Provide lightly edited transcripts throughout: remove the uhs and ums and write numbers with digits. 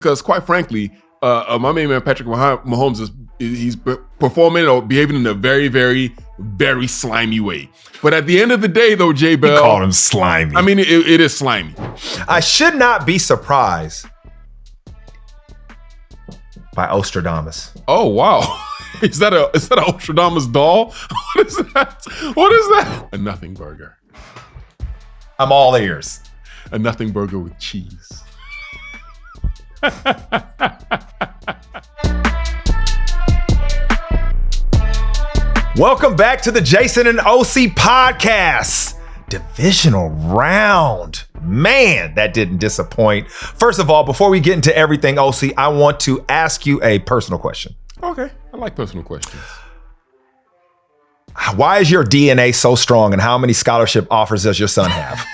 Because quite frankly, my main man Patrick Mahomes he's performing or behaving in a very, very, very slimy way. But at the end of the day, though, J Bell, you call him slimy. I mean, it is slimy. I should not be surprised by Ostradamus. Oh wow, is that an Ostradamus doll? What is that? What is that? A nothing burger. I'm all ears. A nothing burger with cheese. Welcome back to the Jason and Osi podcast. Divisional round. Man, that didn't disappoint. First of all, before we get into everything, Osi, I want to ask you a personal question. Okay, I like personal questions. Why is your DNA so strong, and how many scholarship offers does your son have?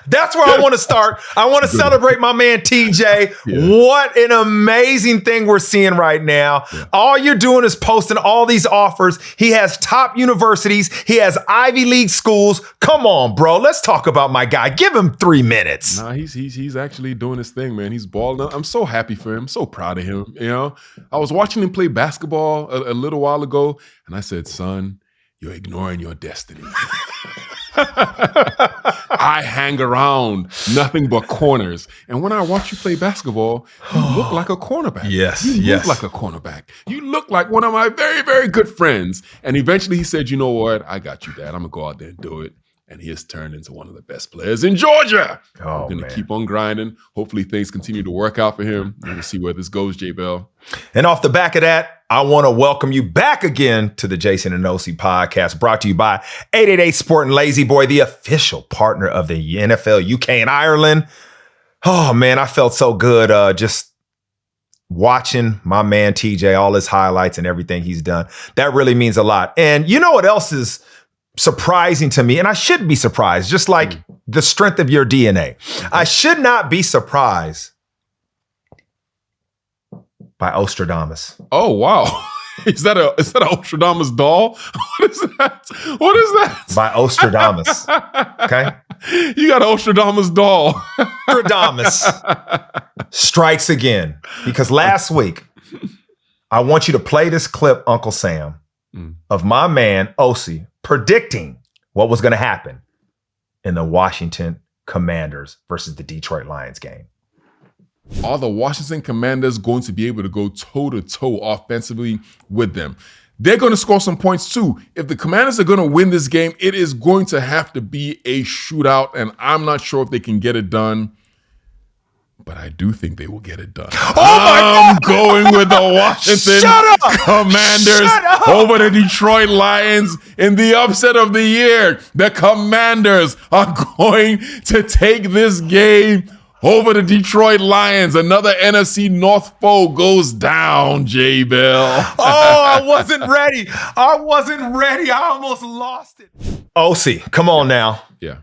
That's where I want to start. I want to celebrate my man TJ. Yeah. What an amazing thing we're seeing right now. Yeah. All you're doing is posting all these offers. He has top universities. He has Ivy League schools. Come on, bro. Let's talk about my guy. Give him 3 minutes. Nah, he's actually doing his thing, man. He's balling. I'm so happy for him. So proud of him. You know, I was watching him play basketball a little while ago, and I said, son, you're ignoring your destiny. I hang around nothing but corners. And when I watch you play basketball, you look like a cornerback. Yes, you look like a cornerback. You look like one of my very, very good friends. And eventually he said, you know what? I got you, Dad. I'm going to go out there and do it. And he has turned into one of the best players in Georgia. Oh, I'm going to keep on grinding. Hopefully things continue to work out for him. We'll see where this goes, J Bell. And off the back of that, I want to welcome you back again to the Jason and Osi podcast, brought to you by 888 Sport and Lazy Boy, the official partner of the NFL UK and Ireland. Oh, man, I felt so good just watching my man TJ, all his highlights and everything he's done. That really means a lot. And you know what else is surprising to me? And I shouldn't be surprised, just like the strength of your DNA. I should not be surprised by Ostradamus. Oh wow. Is that an Ostradamus doll? What is that? What is that? By Ostradamus. Okay. You got an Ostradamus doll. Ostradamus strikes again. Because last week, I want you to play this clip, Uncle Sam, of my man Osi predicting what was going to happen in the Washington Commanders versus the Detroit Lions game. Are the Washington Commanders going to be able to go toe-to-toe offensively with them? They're going to score some points too. If the Commanders are going to win this game, it is going to have to be a shootout, and I'm not sure if they can get it done, but I do think they will get it done. Oh my God! I'm going with the Washington Commanders over the Detroit Lions in the upset of the year. The Commanders are going to take this game over the Detroit Lions. Another NFC North foe goes down, J Bell. I wasn't ready. I almost lost it. Osi, come on now. Yeah.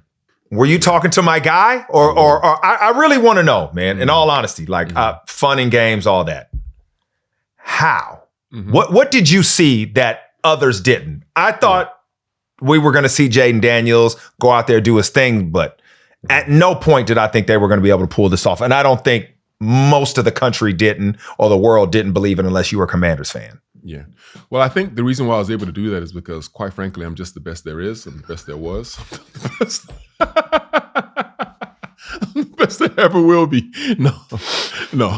Were you talking to my guy? Or I really want to know, man, in all honesty, like fun and games, all that. How? What did you see that others didn't? I thought we were going to see Jayden Daniels go out there, do his thing, but at no point did I think they were going to be able to pull this off. And I don't think most of the country didn't, or the world didn't believe it unless you were a Commanders fan. Yeah. Well, I think the reason why I was able to do that is because, quite frankly, I'm just the best there is and the best there was. I'm the best there ever will be. No,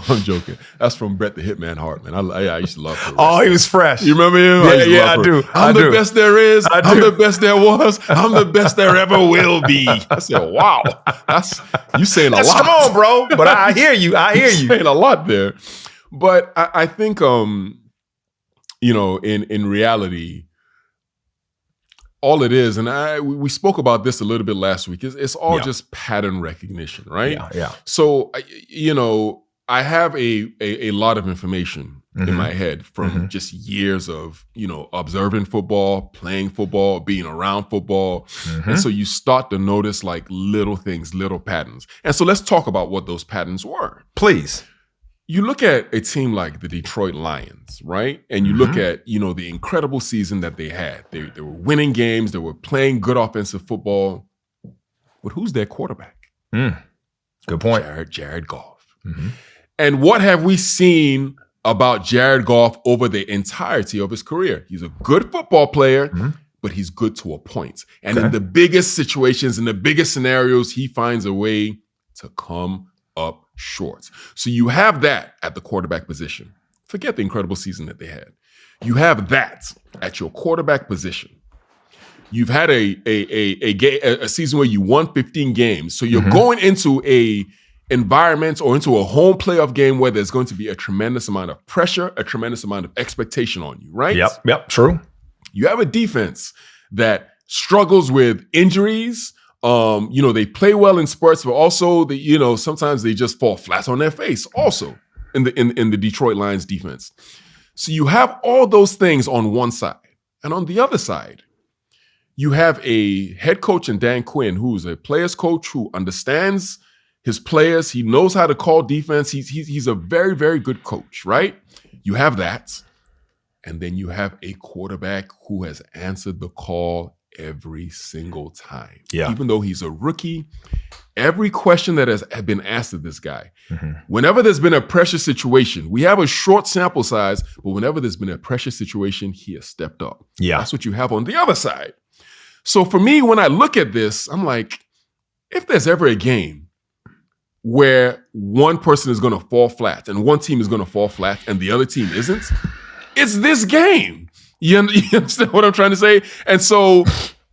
I'm joking. That's from Bret the Hitman Hart, man. I used to love him. Oh, he was fresh. You remember him? Yeah, I do. I'm the best there is. I'm the best there was. I'm the best there ever will be. I said, wow. You saying a lot. That's strong, bro. But I hear you. You're saying a lot there. But I think, in reality, all it is, and we spoke about this a little bit last week, it's all just pattern recognition, right? Yeah. So, I have a lot of information in my head from just years of, observing football, playing football, being around football. And so you start to notice like little things, little patterns. And so let's talk about what those patterns were. Please. You look at a team like the Detroit Lions, right? And you look at, the incredible season that they had. They were winning games. They were playing good offensive football. But who's their quarterback? Good point. Jared Goff. And what have we seen about Jared Goff over the entirety of his career? He's a good football player, but he's good to a point. And in the biggest situations, in the biggest scenarios, he finds a way to come up short. So you have that at the quarterback position. Forget the incredible season that they had. You have that at your quarterback position. You've had a season where you won 15 games. So you're going into a environment or into a home playoff game where there's going to be a tremendous amount of pressure, a tremendous amount of expectation on you, right? Yep, true. You have a defense that struggles with injuries. They play well in spurts, but also sometimes they just fall flat on their face also in the Detroit Lions defense. So you have all those things on one side. And on the other side, you have a head coach in Dan Quinn, who's a player's coach who understands his players. He knows how to call defense. He's a very, very good coach, right? You have that. And then you have a quarterback who has answered the call every single time. Yeah. Even though he's a rookie, every question that has been asked of this guy, whenever there's been a pressure situation, we have a short sample size, but whenever there's been a pressure situation, he has stepped up. Yeah. That's what you have on the other side. So for me, when I look at this, I'm like, if there's ever a game where one person is going to fall flat and one team is going to fall flat and the other team isn't, it's this game. You understand what I'm trying to say? And so,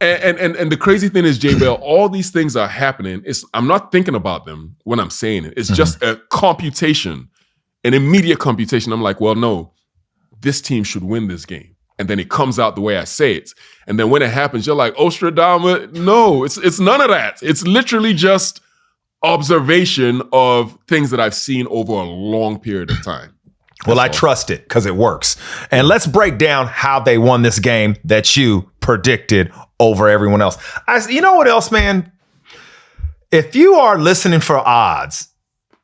and the crazy thing is, J Bell, all these things are happening. I'm not thinking about them when I'm saying it. It's just a computation, an immediate computation. I'm like, well, no, this team should win this game. And then it comes out the way I say it. And then when it happens, you're like, Ostradama. No, it's none of that. It's literally just observation of things that I've seen over a long period of time. Well, I trust it because it works. And let's break down how they won this game that you predicted over everyone else. You know what else, man? If you are listening for odds,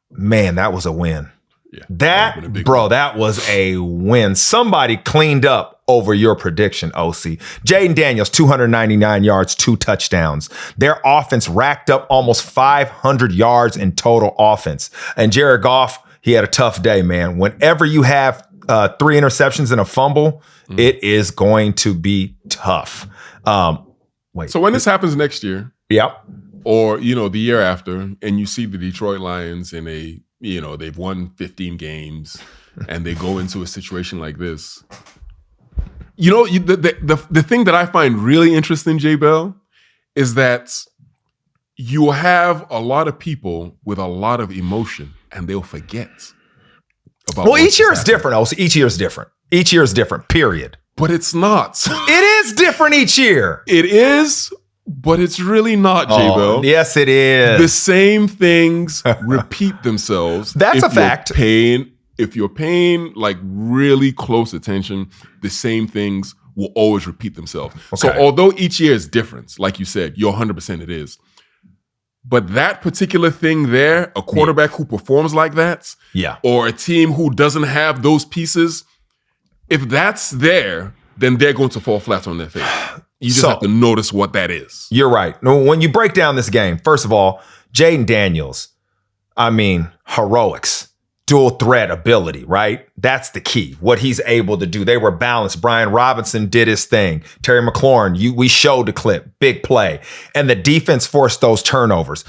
man, that was a win. Yeah, that was a win. Somebody cleaned up over your prediction, OC. Jayden Daniels, 299 yards, 2 touchdowns. Their offense racked up almost 500 yards in total offense. And Jared Goff, he had a tough day, man. Whenever you have 3 interceptions and a fumble, it is going to be tough. So when this happens next year, or the year after, and you see the Detroit Lions in they've won 15 games, and they go into a situation like this, the thing that I find really interesting, J Bell, is that you have a lot of people with a lot of emotion, and they'll forget about. Well, each year is different. Also, each year is different. Each year is different. Period. But it's not. It is different each year. It is, but it's really not, J-Bell. Yes, it is. The same things repeat themselves. That's a fact. If you're paying like really close attention, the same things will always repeat themselves. Okay. So although each year is different, like you said, you're 100% it is. But that particular thing there, a quarterback who performs like that, or a team who doesn't have those pieces, if that's there, then they're going to fall flat on their face. You just have to notice what that is. You're right. When you break down this game, first of all, Jayden Daniels, heroics, dual threat ability, right? That's the key, what he's able to do. They were balanced. Brian Robinson did his thing. Terry McLaurin, we showed the clip, big play. And the defense forced those turnovers.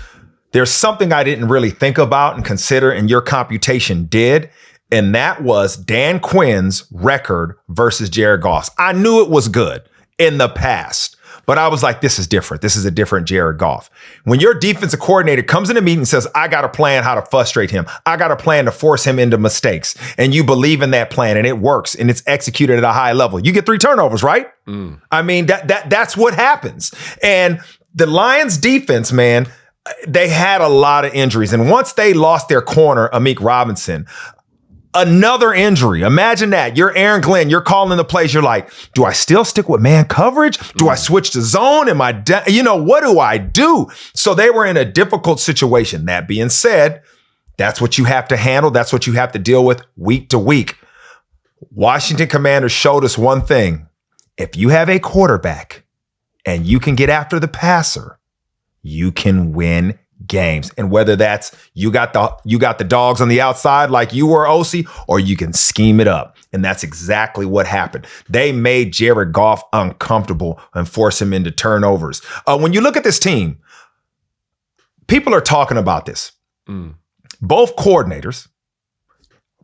There's something I didn't really think about and consider, and your computation did, and that was Dan Quinn's record versus Jared Goff. I knew it was good in the past, but I was like, this is different. This is a different Jared Goff. When your defensive coordinator comes in a meeting and says, I got a plan how to frustrate him. I got a plan to force him into mistakes. And you believe in that plan and it works and it's executed at a high level. You get 3 turnovers, right? That's what happens. And the Lions defense, man, they had a lot of injuries. And once they lost their corner, Amik Robinson, another injury. Imagine that. You're Aaron Glenn. You're calling the plays. You're like, do I still stick with man coverage? Do I switch to zone? What do I do? So they were in a difficult situation. That being said, that's what you have to handle. That's what you have to deal with week to week. Washington Commanders showed us one thing. If you have a quarterback and you can get after the passer, you can win games. And whether that's you got the dogs on the outside like you were, Osi, or you can scheme it up. And that's exactly what happened. They made Jared Goff uncomfortable and forced him into turnovers. When you look at this team, people are talking about this. Both coordinators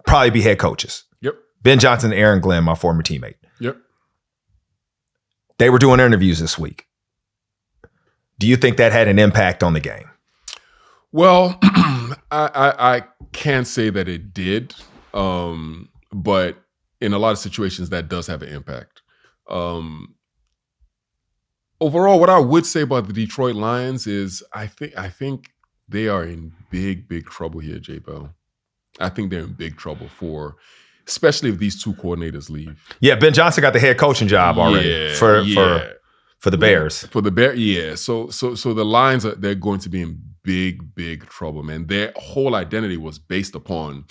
probably be head coaches. Yep. Ben Johnson and Aaron Glenn, my former teammate. Yep. They were doing interviews this week. Do you think that had an impact on the game? Well, I can't say that it did, but in a lot of situations that does have an impact. Overall, what I would say about the Detroit Lions is I think they are in big trouble here, J-Bell. I think they're in big trouble especially if these two coordinators leave. Yeah, Ben Johnson got the head coaching job already for the Bears. For the Bears, yeah. So the Lions they're going to be in big trouble, man. Their whole identity was based upon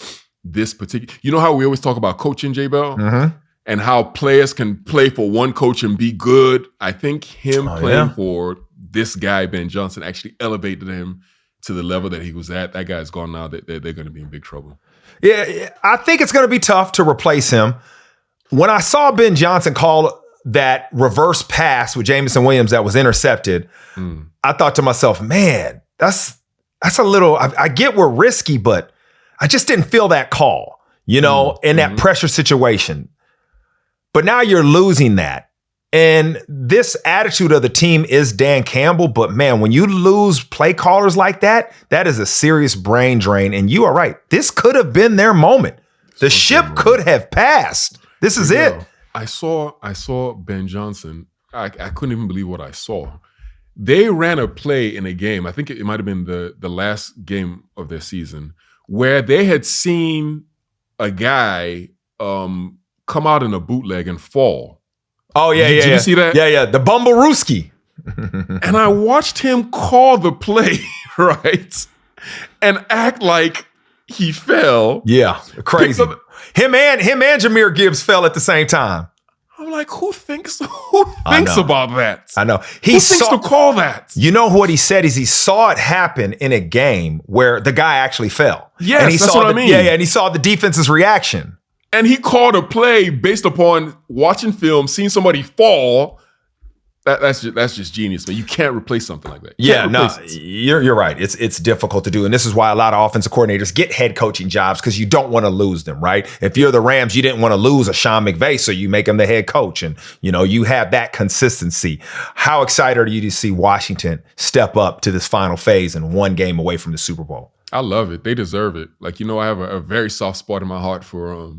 this particular. You know how we always talk about coaching, J-Bell? Mm-hmm. And how players can play for one coach and be good. I think him playing for this guy, Ben Johnson, actually elevated him to the level that he was at. That guy's gone now. They're going to be in big trouble. Yeah, I think it's going to be tough to replace him. When I saw Ben Johnson call that reverse pass with Jameson Williams that was intercepted, I thought to myself, man, that's a little, I get we're risky, but I just didn't feel that call, in that pressure situation. But now you're losing that. And this attitude of the team is Dan Campbell. But man, when you lose play callers like that, that is a serious brain drain. And you are right. This could have been their moment. The ship could have passed. This is it. I saw Ben Johnson. I couldn't even believe what I saw. They ran a play in a game. I think it might have been the last game of their season where they had seen a guy come out in a bootleg and fall. Oh, yeah, Did you see that? Yeah. The Bumblerooski. And I watched him call the play, right? And act like he fell. Yeah, crazy. Him and Jahmyr Gibbs fell at the same time. I'm like, who thinks about that? I know. Who thinks to call that? You know what he said is he saw it happen in a game where the guy actually fell. Yes, and he that's saw what I mean. Yeah, and he saw the defense's reaction. And he called a play based upon watching film, seeing somebody fall. That's just genius, man. You can't replace something like that. You're right. It's difficult to do. And this is why a lot of offensive coordinators get head coaching jobs, because you don't want to lose them, right? If you're the Rams, you didn't want to lose a Sean McVay, so you make him the head coach. And, you have that consistency. How excited are you to see Washington step up to this final phase and one game away from the Super Bowl? I love it. They deserve it. Like, I have a very soft spot in my heart for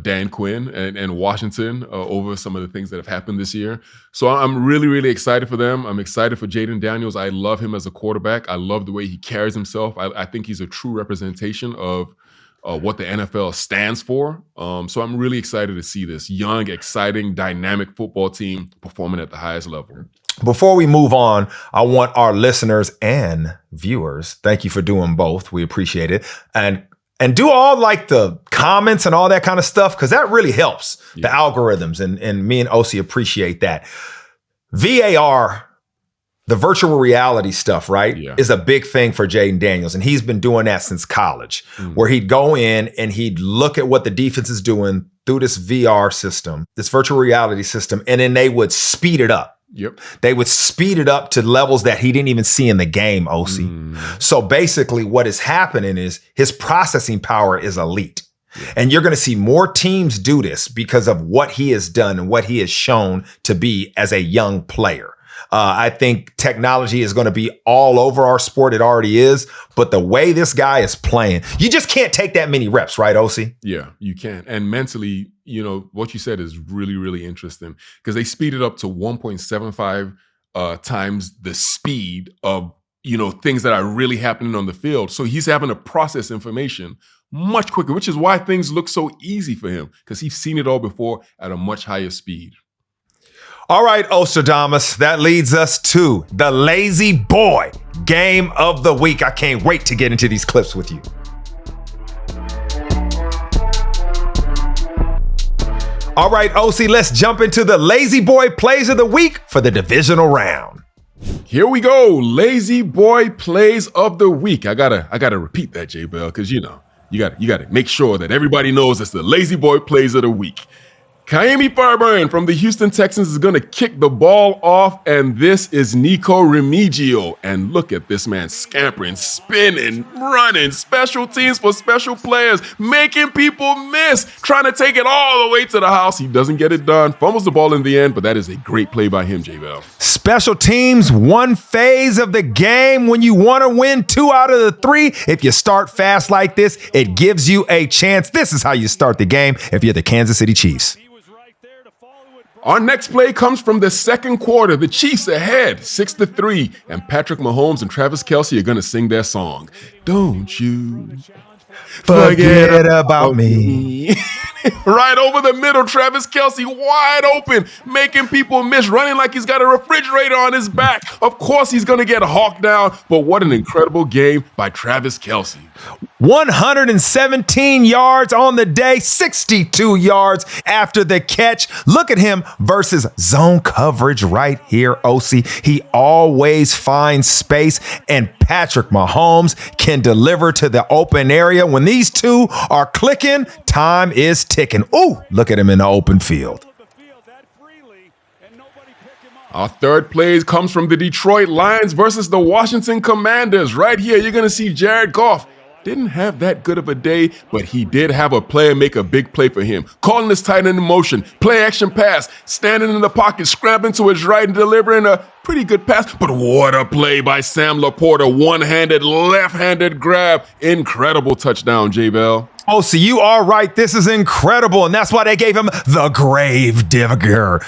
Dan Quinn and Washington over some of the things that have happened this year. So I'm really, really excited for them. I'm excited for Jayden Daniels. I love him as a quarterback. I love the way he carries himself. I think he's a true representation of what the NFL stands for. So I'm really excited to see this young, exciting, dynamic football team performing at the highest level. Before we move on, I want our listeners and viewers, thank you for doing both. We appreciate it. And do all like the comments and all that kind of stuff, because that really helps the algorithms. And me and Osi appreciate that. VAR, the virtual reality stuff, right, is a big thing for Jayden Daniels. And he's been doing that since college, where he'd go in and he'd look at what the defense is doing through this VR system, this virtual reality system, and then they would speed it up. Yep. They would speed it up to levels that he didn't even see in the game, Osi. So basically what is happening is his processing power is elite. And you're going to see more teams do this because of what he has done and what he has shown to be as a young player. I think technology is going to be all over our sport. It already is. But the way this guy is playing, you just can't take that many reps, right, Osi? Yeah, you can. And mentally, what you said is really, really interesting, because they speed it up to 1.75 times the speed of, things that are really happening on the field. So he's having to process information much quicker, which is why things look so easy for him, because he's seen it all before at a much higher speed. All right, Ostradamus, that leads us to the Lazy Boy Game of the Week. I can't wait to get into these clips with you. All right, Osi, let's jump into the Lazy Boy Plays of the Week for the Divisional Round. Here we go. Lazy boy plays of the week. I gotta repeat that, J Bell, because you gotta make sure that everybody knows it's the lazy boy plays of the week. Kaimi Fairbairn from the Houston Texans is going to kick the ball off, and this is Nico Remigio. And look at this man scampering, spinning, running, special teams for special players, making people miss, trying to take it all the way to the house. He doesn't get it done, fumbles the ball in the end, but that is a great play by him, J-Bell. Special teams, one phase of the game when you want to win 2 out of the 3. If you start fast like this, it gives you a chance. This is how you start the game if you're the Kansas City Chiefs. Our next play comes from the second quarter. The Chiefs ahead 6-3, and Patrick Mahomes and Travis Kelce are going to sing their song. Don't you forget about me. Right over the middle, Travis Kelce wide open, making people miss, running like he's got a refrigerator on his back. Of course he's going to get hawked down, but what an incredible game by Travis Kelce. 117 yards on the day, 62 yards after the catch. Look at him versus zone coverage right here, Osi. He always finds space, and Patrick Mahomes can deliver to the open area. When these two are clicking, time is ticking. Ooh, look at him in the open field. Our third play comes from the Detroit Lions versus the Washington Commanders. Right here, you're going to see Jared Goff. Didn't have that good of a day, but he did have a player make a big play for him. Calling his tight end in motion, play action pass, standing in the pocket, scrambling to his right and delivering a pretty good pass. But what a play by Sam Laporta. One-handed, left-handed grab. Incredible touchdown, J-Bell. Oh, so you are right. This is incredible. And that's why they gave him the grave digger.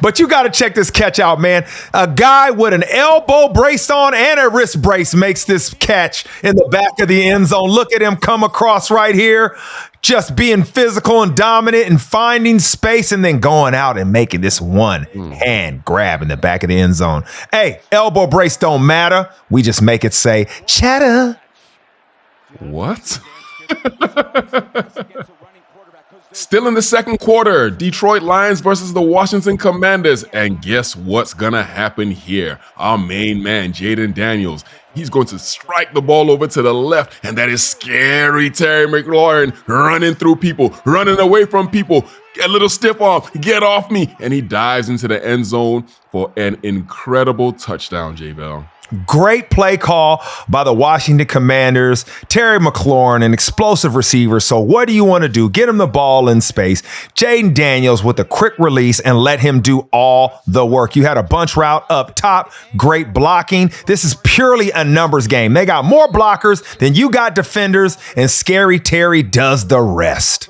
But you got to check this catch out, man. A guy with an elbow brace on and a wrist brace makes this catch in the back of the end zone. Look at him come across right here, just being physical and dominant and finding space and then going out and making this one hand grab in the back of the end zone. Hey, elbow brace don't matter. We just make it say, chatter. What? Still in the second quarter, Detroit Lions versus the Washington Commanders. And guess what's going to happen here? Our main man, Jayden Daniels, he's going to strike the ball over to the left. And that is scary Terry McLaurin running through people, running away from people. A little stiff arm, get off me. And he dives into the end zone for an incredible touchdown, J-Bell. Great play call by the Washington Commanders. Terry McLaurin, an explosive receiver. So what do you want to do? Get him the ball in space. Jayden Daniels with a quick release and let him do all the work. You had a bunch route up top. Great blocking. This is purely a numbers game. They got more blockers than you got defenders, and Scary Terry does the rest.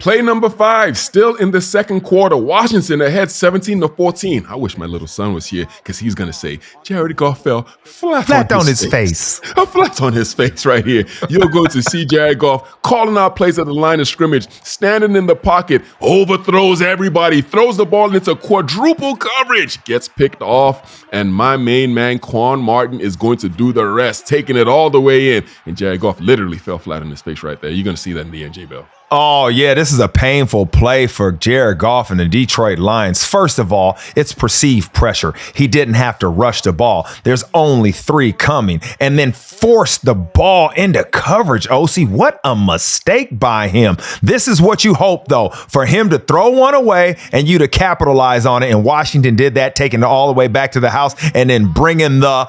Play number 5, still in the second quarter. Washington ahead 17-14. I wish my little son was here because he's going to say, Jared Goff fell flat on his face. Flat on his face right here. You're going to see Jared Goff calling out plays at the line of scrimmage, standing in the pocket, overthrows everybody, throws the ball into quadruple coverage, gets picked off, and my main man, Quan Martin, is going to do the rest, taking it all the way in. And Jared Goff literally fell flat on his face right there. You're going to see that in the end, J-Bell. Oh, yeah, this is a painful play for Jared Goff and the Detroit Lions. First of all, it's perceived pressure. He didn't have to rush the ball. There's only 3 coming, and then force the ball into coverage, Osi. What a mistake by him. This is what you hope, though, for him to throw one away and you to capitalize on it. And Washington did that, taking it all the way back to the house and then bringing the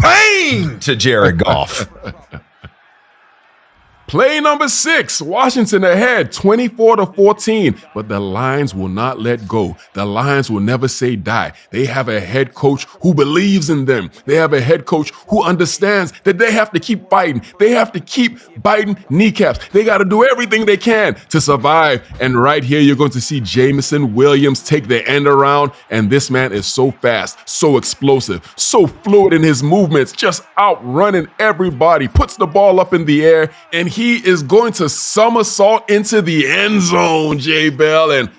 pain to Jared Goff. Play number 6, Washington ahead 24-14, but the Lions will not let go. The Lions will never say die. They have a head coach who believes in them. They have a head coach who understands that they have to keep fighting. They have to keep biting kneecaps. They got to do everything they can to survive. And right here, you're going to see Jameson Williams take the end around, and this man is so fast, so explosive, so fluid in his movements, just outrunning everybody, puts the ball up in the air, and he is going to somersault into the end zone, J-Bell, and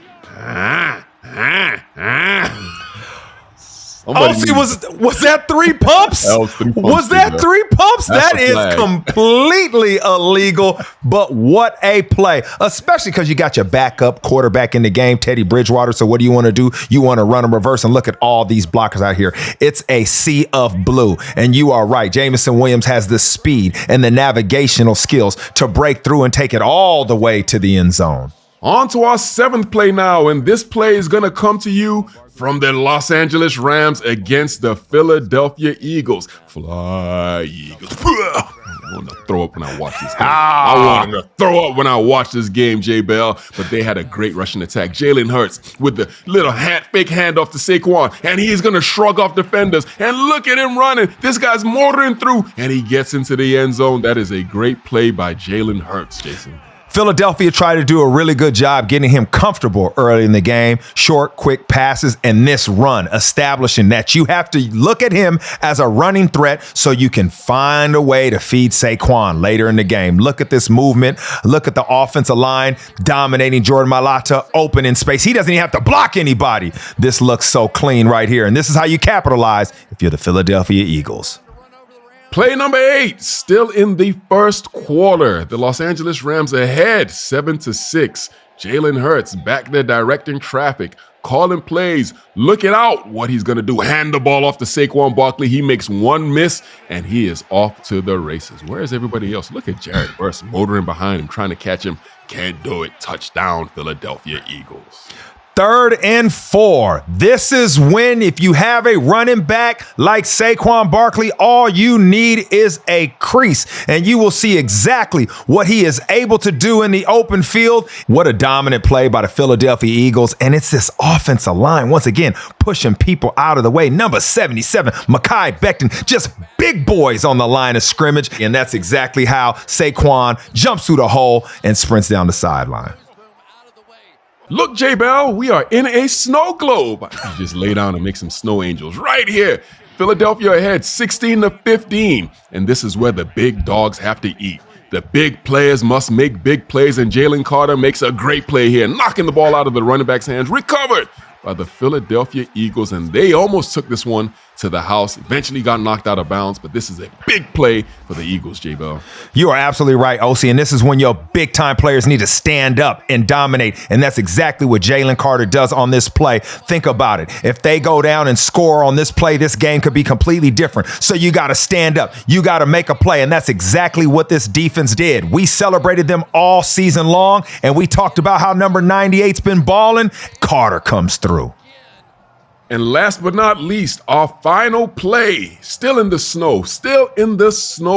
Was that 3 pumps? That was 3 pumps. Was that 3 pumps? That's That is completely illegal. But what a play, especially because you got your backup quarterback in the game, Teddy Bridgewater. So what do you want to do? You want to run a reverse and look at all these blockers out here. It's a sea of blue. And you are right. Jamison Williams has the speed and the navigational skills to break through and take it all the way to the end zone. On to our 7th play now, and this play is going to come to you from the Los Angeles Rams against the Philadelphia Eagles. Fly, Eagles. I want to throw up when I watch this game. I want to throw up when I watch this game, J. Bell. But they had a great rushing attack. Jalen Hurts with the little fake handoff to Saquon, and he's going to shrug off defenders. And look at him running. This guy's motoring through, and he gets into the end zone. That is a great play by Jalen Hurts, Jason. Philadelphia tried to do a really good job getting him comfortable early in the game. Short, quick passes, and this run, establishing that you have to look at him as a running threat so you can find a way to feed Saquon later in the game. Look at this movement. Look at the offensive line dominating Jordan Mailata, open in space. He doesn't even have to block anybody. This looks so clean right here, and this is how you capitalize if you're the Philadelphia Eagles. Play number 8, still in the first quarter. The Los Angeles Rams ahead, 7-6. Jalen Hurts back there directing traffic, calling plays, looking out what he's going to do. Hand the ball off to Saquon Barkley. He makes one miss, and he is off to the races. Where is everybody else? Look at Jared Verse motoring behind him, trying to catch him. Can't do it. Touchdown, Philadelphia Eagles. 3rd and 4. This is when, if you have a running back like Saquon Barkley, all you need is a crease, and you will see exactly what he is able to do in the open field. What a dominant play by the Philadelphia Eagles, and it's this offensive line, once again, pushing people out of the way. Number 77, Mekhi Becton, just big boys on the line of scrimmage, and that's exactly how Saquon jumps through the hole and sprints down the sideline. Look, J. Bell, we are in a snow globe. I can just lay down and make some snow angels right here. Philadelphia ahead 16-15. And this is where the big dogs have to eat. The big players must make big plays, and Jalen Carter makes a great play here, knocking the ball out of the running back's hands, recovered by the Philadelphia Eagles, and they almost took this one to the house. Eventually got knocked out of bounds, but this is a big play for the Eagles, J. Bell. You are absolutely right, Osi, and this is when your big-time players need to stand up and dominate, and that's exactly what Jalen Carter does on this play. Think about it. If they go down and score on this play, this game could be completely different. So you got to stand up. You got to make a play, and that's exactly what this defense did. We celebrated them all season long, and we talked about how number 98's been balling. Carter comes through. And last but not least, our final play, still in the snow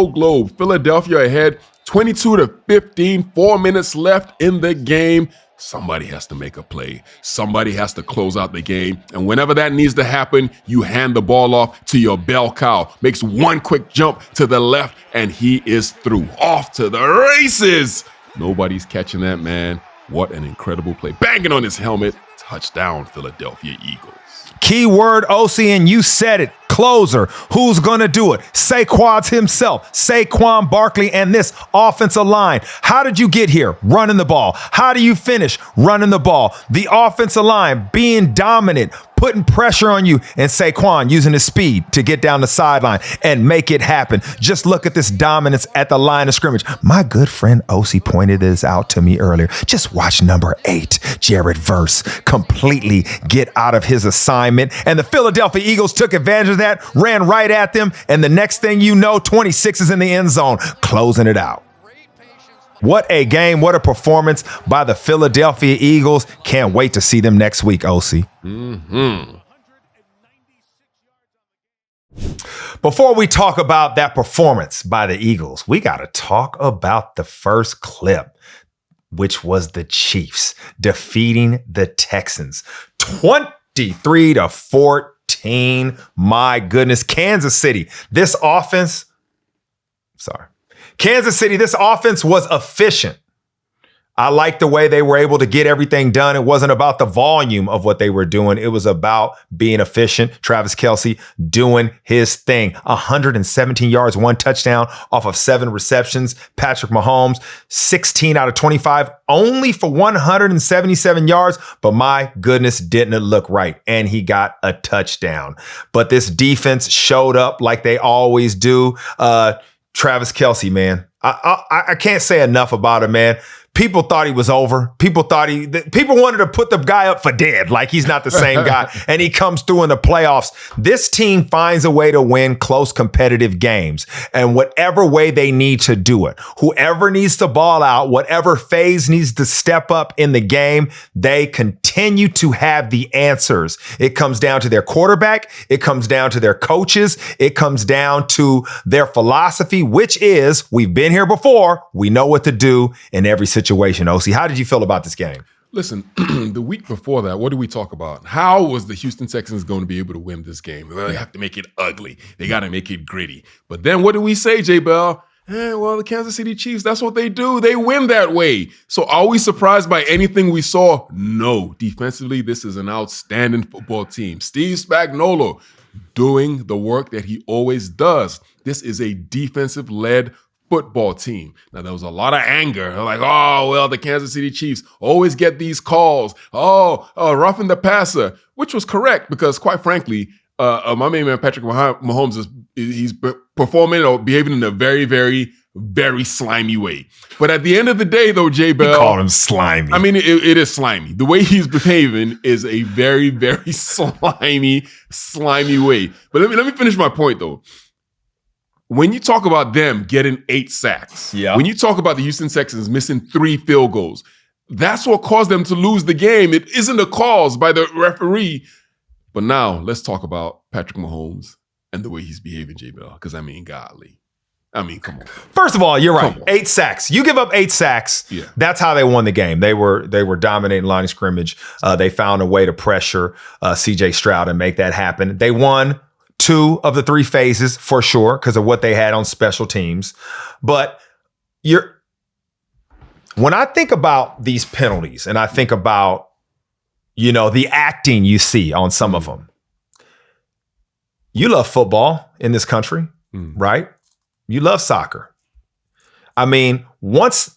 globe. Philadelphia ahead 22-15, 4 minutes left in the game. Somebody has to make a play. Somebody has to close out the game. And whenever that needs to happen, you hand the ball off to your bell cow. Makes one quick jump to the left, and he is through. Off to the races. Nobody's catching that man. What an incredible play. Banging on his helmet. Touchdown, Philadelphia Eagles. Keyword, Osi, and you said it. Closer. Who's going to do it? Saquon's himself, Saquon Barkley, and this offensive line. How did you get here? Running the ball. How do you finish? Running the ball. The offensive line being dominant, putting pressure on you, and Saquon using his speed to get down the sideline and make it happen. Just look at this dominance at the line of scrimmage. My good friend Osi pointed this out to me earlier. Just watch number 8, Jared Verse, completely get out of his assignment. And the Philadelphia Eagles took advantage of that, ran right at them, and the next thing you know, 26 is in the end zone, closing it out. What a game, what a performance by the Philadelphia Eagles. Can't wait to see them next week, Osi. Before we talk about that performance by the Eagles, we got to talk about the first clip, which was the Chiefs defeating the Texans 23-14. My goodness, Kansas City, this offense was efficient. I like the way they were able to get everything done. It wasn't about the volume of what they were doing. It was about being efficient. Travis Kelce doing his thing. 117 yards, 1 touchdown off of 7 receptions. Patrick Mahomes, 16 out of 25, only for 177 yards. But my goodness, didn't it look right? And he got a touchdown. But this defense showed up like they always do. Travis Kelce, man. I can't say enough about him, man. People thought he was over. People wanted to put the guy up for dead, like he's not the same guy. And he comes through in the playoffs. This team finds a way to win close competitive games. And whatever way they need to do it, whoever needs to ball out, whatever phase needs to step up in the game, they continue to have the answers. It comes down to their quarterback. It comes down to their coaches. It comes down to their philosophy, which is, we've been here before. We know what to do in every situation. Osi, how did you feel about this game? Listen, the week before that, what did we talk about? How was the Houston Texans going to be able to win this game? Well, they have to make it ugly. They got to make it gritty. But then what did we say, J. Bell? Well, the Kansas City Chiefs, that's what they do. They win that way. So are we surprised by anything we saw? No. Defensively, this is an outstanding football team. Steve Spagnuolo doing the work that he always does. This is a defensive-led football team. Now, there was a lot of anger. Like, oh, well, the Kansas City Chiefs always get these calls. Roughing the passer, which was correct because, quite frankly, my main man, Patrick Mahomes, he's performing or behaving in a very, very, very slimy way. But at the end of the day, though, J. Bell. You call him slimy. I mean, it is slimy. The way he's behaving is a very, very slimy way. But let me finish my point, though. When you talk about them getting 8 sacks, when you talk about the Houston Texans missing 3 field goals, that's what caused them to lose the game. It isn't a cause by the referee. But now let's talk about Patrick Mahomes and the way he's behaving, J. Bell, because golly. Come on. First of all, you're right. 8 sacks. You give up 8 sacks. Yeah. That's how they won the game. They were dominating line of scrimmage. They found a way to pressure C.J. Stroud and make that happen. They won 2 of the 3 phases for sure because of what they had on special teams. But when I think about these penalties and I think about, the acting you see on some of them, you love football in this country, right? You love soccer. I mean, once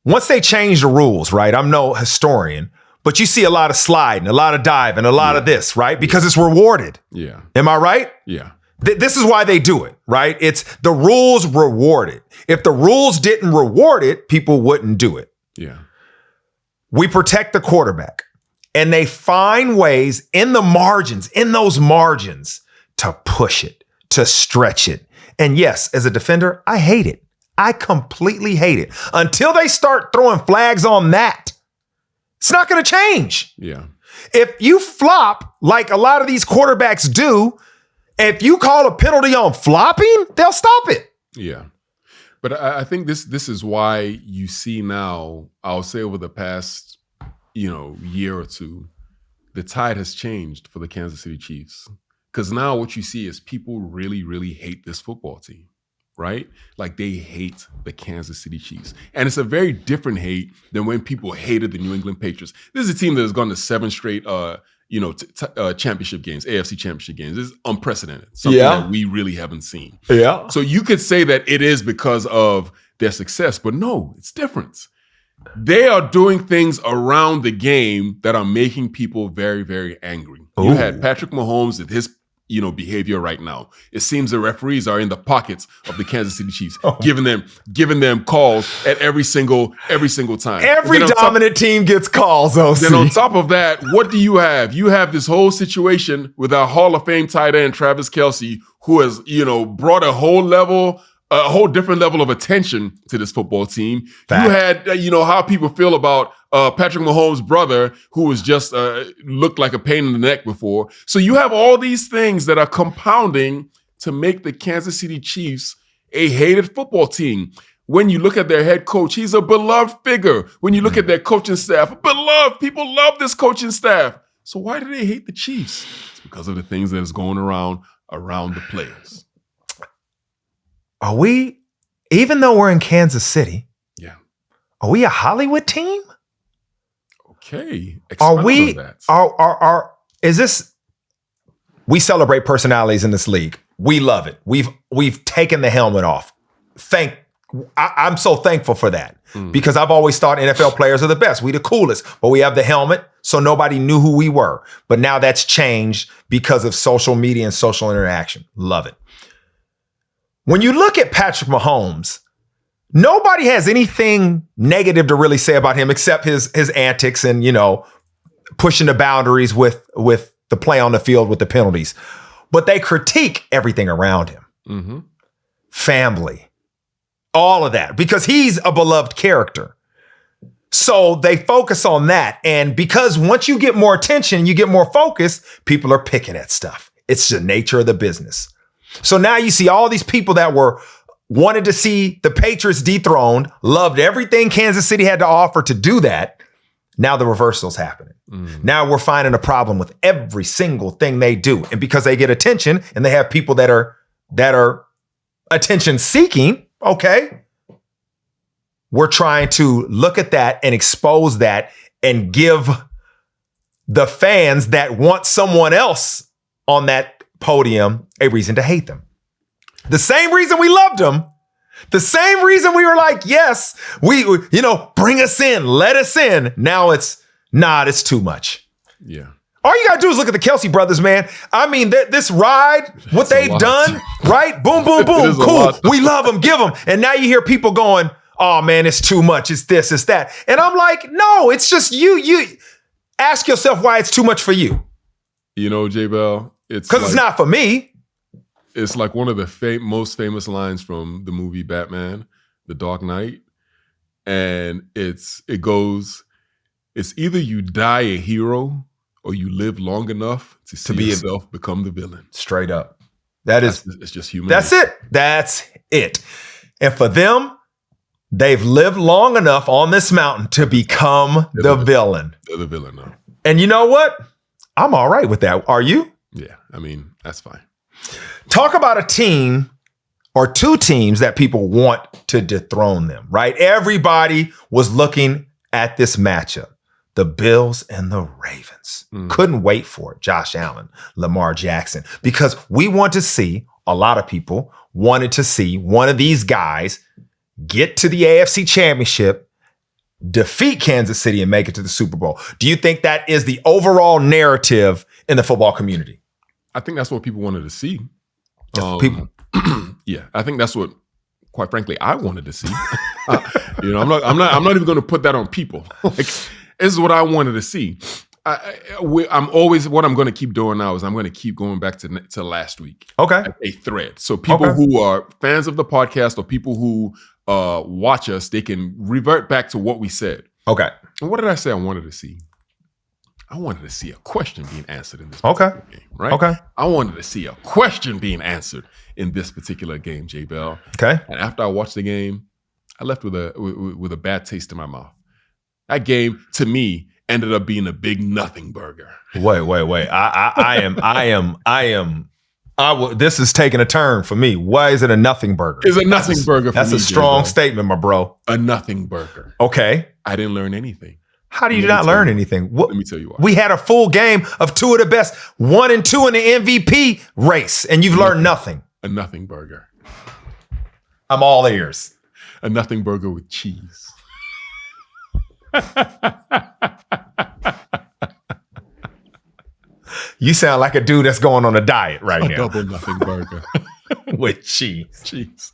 they change the rules, right? I'm no historian, but you see a lot of sliding, a lot of diving, a lot of this, right? Because it's rewarded. Yeah. Am I right? Yeah. This is why they do it, right? It's the rules reward it. If the rules didn't reward it, people wouldn't do it. Yeah. We protect the quarterback, and they find ways in those margins to push it, to stretch it. And yes, as a defender, I hate it. I completely hate it. Until they start throwing flags on that, it's not going to change. Yeah. If you flop like a lot of these quarterbacks do, if you call a penalty on flopping, they'll stop it. Yeah. But I think this is why you see now, I'll say over the past, year or two, the tide has changed for the Kansas City Chiefs. Because now what you see is people really, really hate this football team. Right? Like they hate the Kansas City Chiefs. And it's a very different hate than when people hated the New England Patriots. This is a team that has gone to 7 straight championship games, AFC championship games. This is unprecedented. Something that we really haven't seen. Yeah. So you could say that it is because of their success, but no, it's different. They are doing things around the game that are making people very, very angry. Ooh. You had Patrick Mahomes and his behavior right now. It seems the referees are in the pockets of the Kansas City Chiefs, giving them calls at every single time. Every dominant team gets calls, Osi. Then on top of that, what do you have? You have this whole situation with our Hall of Fame tight end, Travis Kelce, who has, brought a whole different level of attention to this football team. Fact. You had, how people feel about Patrick Mahomes' brother, who was just looked like a pain in the neck before. So you have all these things that are compounding to make the Kansas City Chiefs a hated football team. When you look at their head coach, he's a beloved figure. When you look at their coaching staff, beloved. People love this coaching staff. So why do they hate the Chiefs? It's because of the things that is going around the players. Are we, even though we're in Kansas City, Are we a Hollywood team? Okay. Are we? On that. Is this? We celebrate personalities in this league. We love it. We've taken the helmet off. I'm so thankful for that because I've always thought NFL players are the best. We the coolest, but we have the helmet, so nobody knew who we were. But now that's changed because of social media and social interaction. Love it. When you look at Patrick Mahomes, nobody has anything negative to really say about him except his antics and, pushing the boundaries with the play on the field with the penalties. But they critique everything around him. Mm-hmm. Family, all of that, because he's a beloved character. So they focus on that. And because once you get more attention, you get more focus, people are picking at stuff. It's the nature of the business. So now you see all these people that wanted to see the Patriots dethroned, loved everything Kansas City had to offer to do that. Now the reversal's happening. Now we're finding a problem with every single thing they do. And because they get attention and they have people that are attention seeking, okay, we're trying to look at that and expose that and give the fans that want someone else on that podium a reason to hate them. The same reason we loved them. The same reason we were like, yes, we bring us in, let us in. Now it's too much. Yeah. All you gotta do is look at the Kelce brothers, man. I mean, this ride, what they've done, right? Boom, boom, boom. Cool. We love them, give them. And now you hear people going, oh man, it's too much. It's this, it's that. And I'm like, no, it's just you ask yourself why it's too much for you. J Bell, it's not for me. It's like one of the most famous lines from the movie Batman, The Dark Knight. And it goes, it's either you die a hero or you live long enough to see yourself become the villain. Straight up. It's just human. That's it. That's it. And for them, they've lived long enough on this mountain to become the villain. They're the villain now. And you know what? I'm all right with that. Are you? Yeah. I mean, that's fine. Talk about a team or two teams that people want to dethrone them, right? Everybody was looking at this matchup. The Bills and the Ravens. Couldn't wait for it. Josh Allen, Lamar Jackson, because a lot of people wanted to see one of these guys get to the AFC Championship, defeat Kansas City, and make it to the Super Bowl. Do you think that is the overall narrative in the football community? I think that's what people wanted to see. People. Yeah, I think that's what, quite frankly, I wanted to see. I'm not even going to put that on people. This is what I wanted to see. What I'm going to keep doing now is I'm going to keep going back to last week. Okay. A thread. So people who are fans of the podcast or people who watch us, they can revert back to what we said. Okay. And what did I say I wanted to see? I wanted to see a question being answered in this game, right? Okay. I wanted to see a question being answered in this particular game, J Bell. Okay. And after I watched the game, I left with a bad taste in my mouth. That game, to me, ended up being a big nothing burger. Wait. This is taking a turn for me. Why is it a nothing burger? It's a nothing burger for me. That's a strong statement, my bro. A nothing burger. Okay. I didn't learn anything. How do you not learn anything? Let me tell you why. We had a full game of two of the best, 1 and 2 in the MVP race, and you've learned nothing. A nothing burger. I'm all ears. A nothing burger with cheese. You sound like a dude that's going on a diet right now. Double nothing burger. With cheese. Cheese.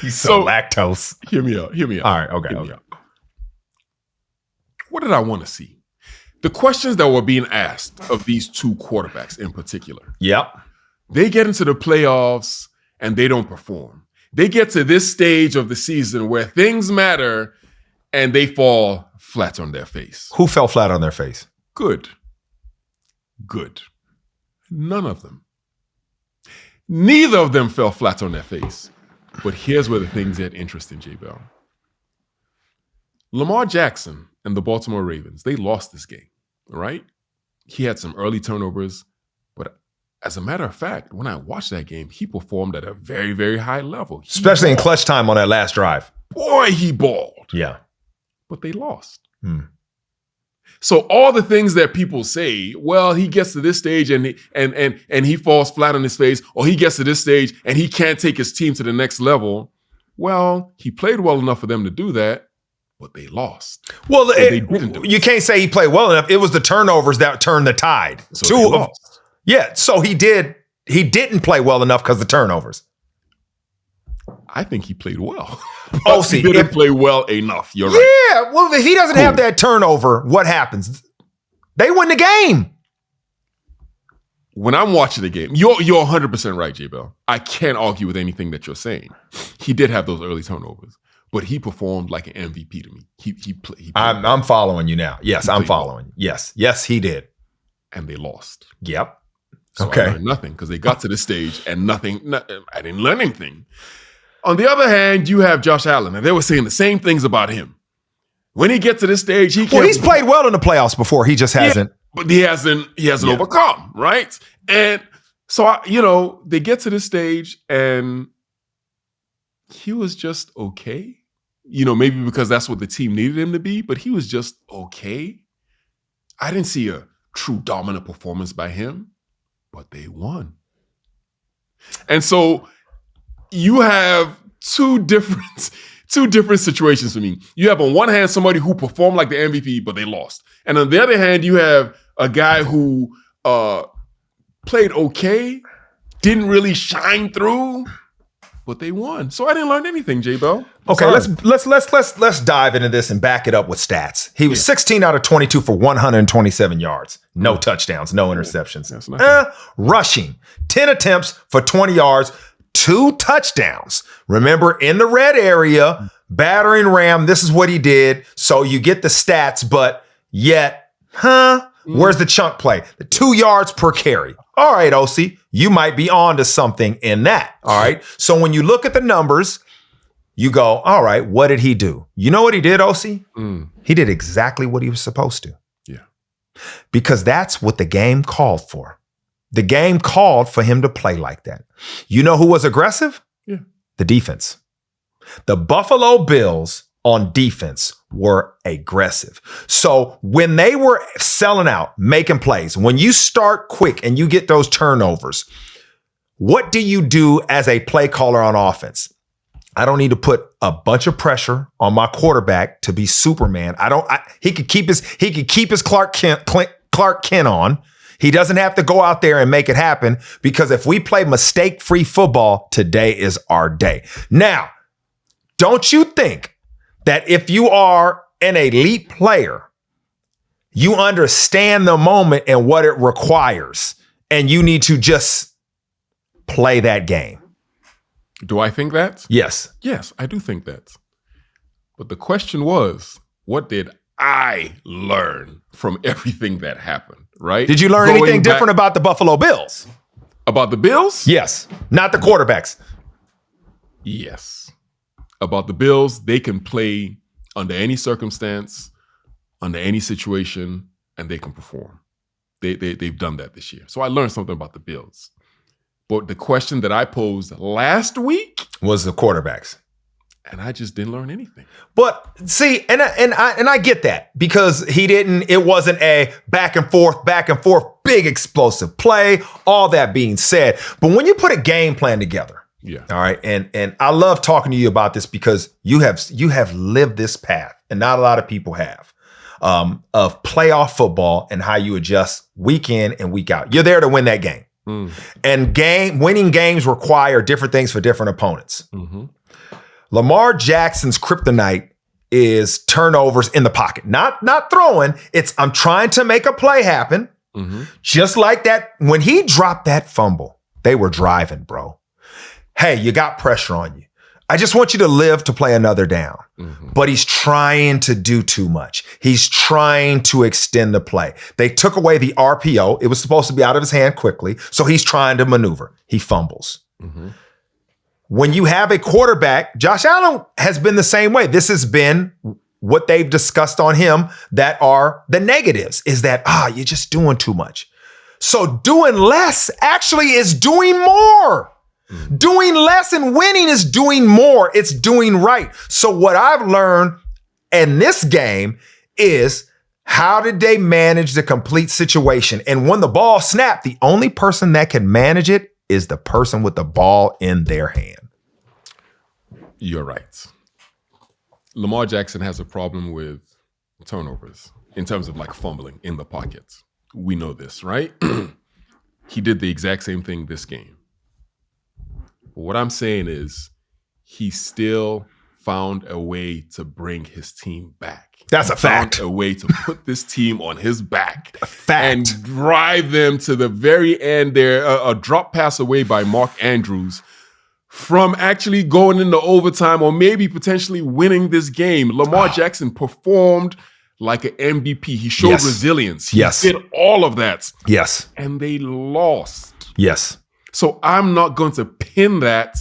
He's so lactose. Hear me out. All right, okay. What did I want to see? The questions that were being asked of these two quarterbacks in particular. Yep. They get into the playoffs and they don't perform. They get to this stage of the season where things matter and they fall flat on their face. Who fell flat on their face? Good. None of them. Neither of them fell flat on their face. But here's where the things get interesting, J Bell. Lamar Jackson and the Baltimore Ravens, they lost this game, right? He had some early turnovers, but as a matter of fact, when I watched that game, he performed at a very, very high level. Especially in clutch time on that last drive. Boy, he balled. Yeah. but they lost. So all the things that people say, well, he gets to this stage and he falls flat on his face, or he gets to this stage and he can't take his team to the next level. Well, he played well enough for them to do that, but they lost. Well, you can't say he played well enough. It was the turnovers that turned the tide. So so he didn't play well enough because of the turnovers. I think he played well. He didn't play well enough. You're right. Yeah, well, if he doesn't have that turnover, what happens? They win the game. When I'm watching the game, you're 100% right, J Bell. I can't argue with anything that you're saying. He did have those early turnovers, but he performed like an MVP to me. He played. I'm following you now. Yes, I'm following. Well. Yes, he did. And they lost. Yep. So I learned nothing because they got to this stage and I didn't learn anything. On the other hand, you have Josh Allen, and they were saying the same things about him. When he gets to this stage, he's played well in the playoffs before. He just hasn't. But he hasn't overcome, right? And so, they get to this stage, and he was just okay. Maybe because that's what the team needed him to be, but he was just okay. I didn't see a true dominant performance by him, but they won. And so you have two different situations for me. You have on one hand somebody who performed like the MVP, but they lost. And on the other hand, you have a guy who played okay, didn't really shine through, but they won. So I didn't learn anything, J Bell. Okay, let's dive into this and back it up with stats. He was 16 out of 22 for 127 yards. No touchdowns, no interceptions. Rushing, 10 attempts for 20 yards. 2 touchdowns. Remember, in the red area, battering ram, this is what he did. So you get the stats, but yet, where's the chunk play? The 2 yards per carry. All right, Osi, you might be on to something in that. All right. So when you look at the numbers, you go, all right, what did he do? You know what he did, Osi? He did exactly what he was supposed to. Yeah. Because that's what the game called for. The game called for him to play like that. You know who was aggressive? Yeah. The defense. The Buffalo Bills on defense were aggressive. So when they were selling out, making plays, when you start quick and you get those turnovers, what do you do as a play caller on offense? I don't need to put a bunch of pressure on my quarterback to be Superman. He could keep his Clark Kent on. He doesn't have to go out there and make it happen, because if we play mistake-free football, today is our day. Now, don't you think that if you are an elite player, you understand the moment and what it requires, and you need to just play that game? Do I think that? Yes. Yes, I do think that. But the question was, what did I learn from everything that happened? Right? Did you learn anything different about the Buffalo Bills? About the Bills? Yes. Not the quarterbacks. Yes. About the Bills, they can play under any circumstance, under any situation, and they can perform. They've done that this year. So I learned something about the Bills. But the question that I posed last week was the quarterbacks. And I just didn't learn anything. But see, and I get that, because it wasn't a back and forth, big explosive play, all that being said. But when you put a game plan together, yeah. All right. And I love talking to you about this, because you have lived this path, and not a lot of people have, of playoff football and how you adjust week in and week out. You're there to win that game. And winning games require different things for different opponents. Mm-hmm. Lamar Jackson's kryptonite is turnovers in the pocket. Not throwing. It's I'm trying to make a play happen. Mm-hmm. Just like that. When he dropped that fumble, they were driving, bro. Hey, you got pressure on you. I just want you to live to play another down. Mm-hmm. But he's trying to do too much. He's trying to extend the play. They took away the RPO. It was supposed to be out of his hand quickly. So he's trying to maneuver. He fumbles. Mm-hmm. When you have a quarterback, Josh Allen has been the same way. This has been what they've discussed on him that are the negatives, is that, you're just doing too much. So doing less actually is doing more. Mm-hmm. Doing less and winning is doing more. It's doing right. So what I've learned And this game is how did they manage the complete situation? And when the ball snapped, the only person that can manage it is the person with the ball in their hand. You're right. Lamar Jackson has a problem with turnovers in terms of like fumbling in the pockets. We know this, right? He did the exact same thing this game. But what I'm saying is he still found a way to bring his team back. That's a fact. Found a way to put this team on his back. A fact. And drive them to the very end there. A drop pass away by Mark Andrews from actually going into overtime or maybe potentially winning this game. Lamar Jackson performed like an MVP. He showed resilience. He did all of that. Yes. And they lost. Yes. So I'm not going to pin that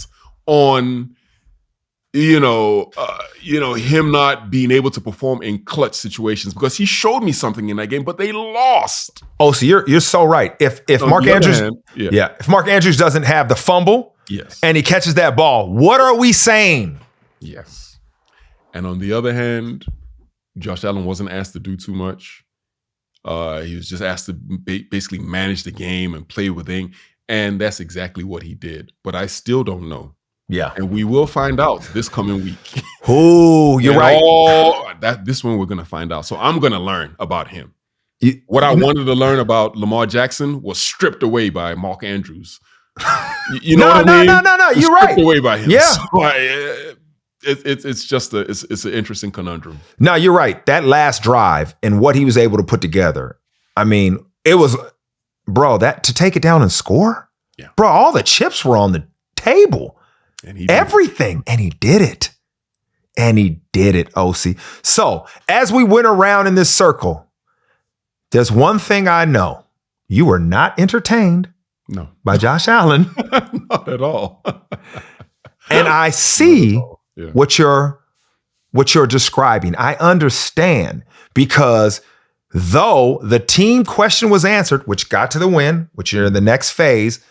on, him not being able to perform in clutch situations because he showed me something in that game, but they lost. Oh, so you're so right. If Mark Andrews, if Mark Andrews doesn't have the fumble, and he catches that ball, what are we saying? Yes. And on the other hand, Josh Allen wasn't asked to do too much. He was just asked to basically manage the game and play within, and that's exactly what he did. But I still don't know. Yeah. And we will find out this coming week. Oh, you're right. This one we're going to find out. So I'm going to learn about him. What I wanted to learn about Lamar Jackson was stripped away by Mark Andrews. You know what I mean? No. You're stripped right. away by him. Yeah. So it's an interesting conundrum. No, you're right. That last drive and what he was able to put together. I mean, it was, bro, that to take it down and score. Yeah. Bro, all the chips were on the table. And he everything. And he did it. OC. So as we went around in this circle, there's one thing I know. You were not entertained by Josh Allen. Not at all. And I see what you're describing. I understand because though the team question was answered, which got to the win, which you're in the next phase,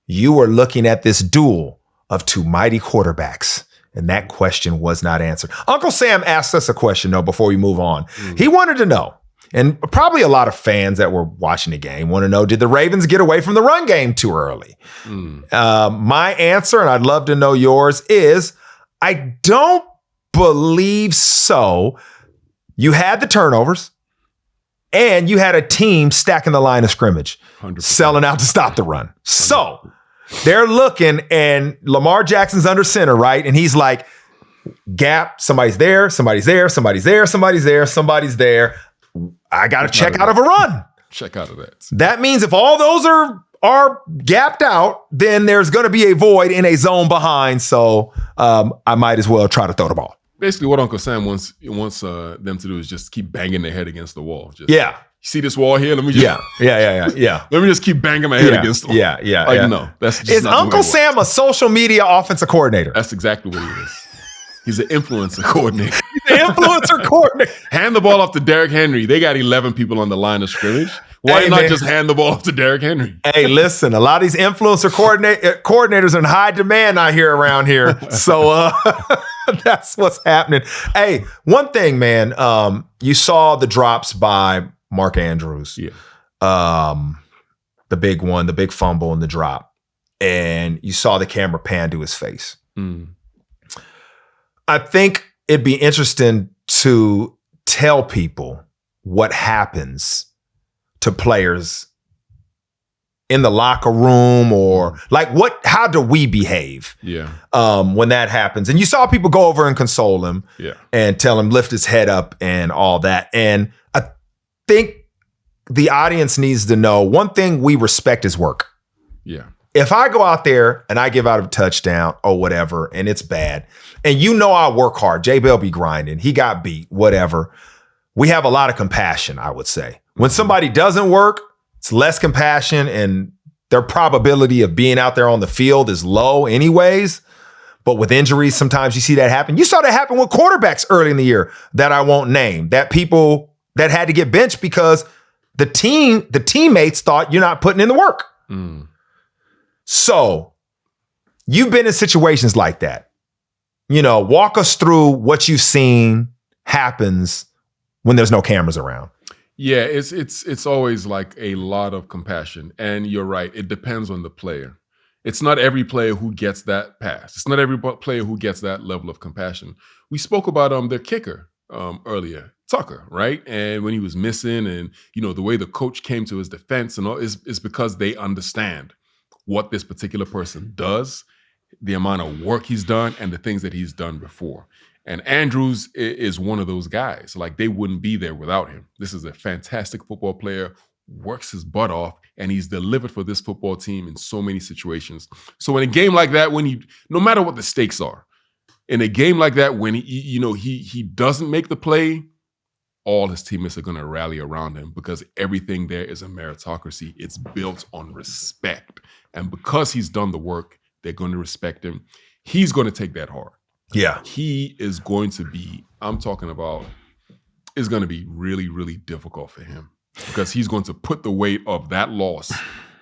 you were looking at this duel of two mighty quarterbacks. And that question was not answered. Uncle Sam asked us a question, though, before we move on. He wanted to know, and probably a lot of fans that were watching the game want to know, did the Ravens get away from the run game too early? My answer, and I'd love to know yours, is I don't believe so. You had the turnovers, and you had a team stacking the line of scrimmage, 100%. Selling out to stop the run. 100%. So they're looking, and Lamar Jackson's under center, right? And he's like, gap, somebody's there, somebody's there, somebody's there, somebody's there, somebody's there. I got to check out of a run. Check out of that. That means if all those are gapped out, then there's going to be a void in a zone behind. So I might as well try to throw the ball. Basically, what Uncle Sam wants them to do is just keep banging their head against the wall. See this wall here? Let me just Let me just keep banging my head against the wall. No, that's just is Uncle Sam a social media offensive coordinator? That's exactly what he is. He's an influencer coordinator. He's an influencer coordinator. Hand the ball off to Derrick Henry. They got 11 people on the line of scrimmage. Why not just hand the ball off to Derrick Henry? Hey, listen, a lot of these influencer coordinators are in high demand out here around here. So that's what's happening. Hey, one thing, man, you saw the drops by Mark Andrews. Yeah. The big one, the big fumble and the drop. And you saw the camera pan to his face. I think it'd be interesting to tell people what happens to players in the locker room, or like how do we behave when that happens? And you saw people go over and console him and tell him lift his head up and all that. And I think the audience needs to know one thing: we respect his work. Yeah. If I go out there and I give out a touchdown or whatever, and it's bad, and I work hard, J-Bell be grinding, he got beat, whatever. We have a lot of compassion, I would say. When somebody doesn't work, it's less compassion, and their probability of being out there on the field is low anyways. But with injuries, sometimes you see that happen. You saw that happen with quarterbacks early in the year that I won't name, that people that had to get benched because the teammates thought you're not putting in the work. So you've been in situations like that. Walk us through what you've seen, happens when there's no cameras around. Yeah, it's always like a lot of compassion. And you're right. It depends on the player. It's not every player who gets that pass. It's not every player who gets that level of compassion. We spoke about their kicker earlier, Tucker, right? And when he was missing, and the way the coach came to his defense and all is because they understand what this particular person does, the amount of work he's done, and the things that he's done before. And Andrews is one of those guys. Like, they wouldn't be there without him. This is a fantastic football player, works his butt off, and he's delivered for this football team in so many situations. So in a game like that, no matter what the stakes are, in a game like that, when he doesn't make the play, all his teammates are going to rally around him, because everything there is a meritocracy. It's built on respect. And because he's done the work, they're going to respect him. He's going to take that hard. Yeah. He is going to be, it's going to be really, really difficult for him, because he's going to put the weight of that loss